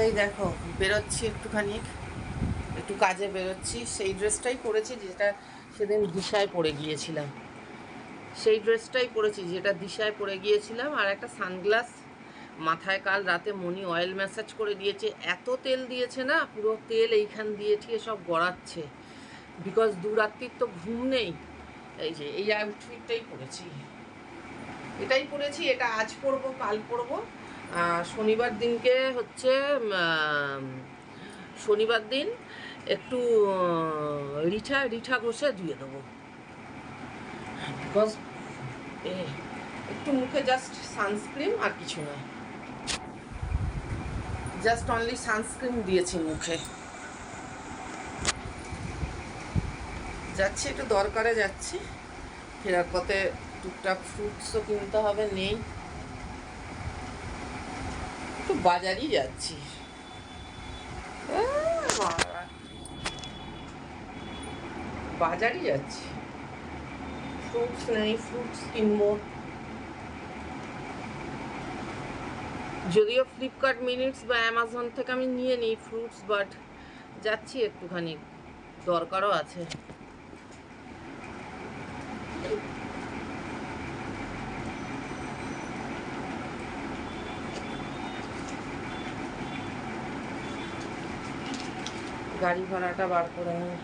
এই দেখো, বেরোচ্ছি একটুখানি, একটু কাজে বেরোচ্ছি। সেই ড্রেসটাই পরেছি যেটা সেদিন দিশায় পরে গিয়েছিলাম, সেই ড্রেসটাই পরেছি যেটা দিশায় পরে গিয়েছিলাম। আর একটা সানগ্লাস মাথায়। কাল রাতে মনি অয়েল ম্যাসাজ করে দিয়েছে, এত তেল দিয়েছে না, পুরো তেল এইখান দিয়ে ঠিয়ে সব গড়াচ্ছে, বিকজ দু রাত্রির তো ঘুম নেই। এই যে এই আউটফিটটাই পরেছি, এটাই পরেছি। এটা আজ পরবো, কাল পরবো। শনিবার দিনকে হচ্ছে শনিবার দিন একটু রিঠা রিঠা ঘষে ধুয়ে দেবো, বিকজ একটু মুখে জাস্ট সানস্ক্রিন আর কিছু না, জাস্ট অনলি সানস্ক্রিন দিয়েছি মুখে। যাচ্ছি, একটু দরকারে যাচ্ছি, ফেরার পথে টুকটাক ফ্রুটসও কিনতে হবে, নেই, একটু বাজারই যাচ্ছি। বাজারই যাচ্ছি, ফ্রুটস নেই, ফ্রুটস কিনবো। যদিও ফ্লিপকার্ট মিনিটস বা অ্যামাজন থেকে আমি নিয়ে নিই ফ্রুটস, বাট যাচ্ছি একটুখানি, দরকারও আছে। গাড়ি ভাড়াটা বার করে নিই।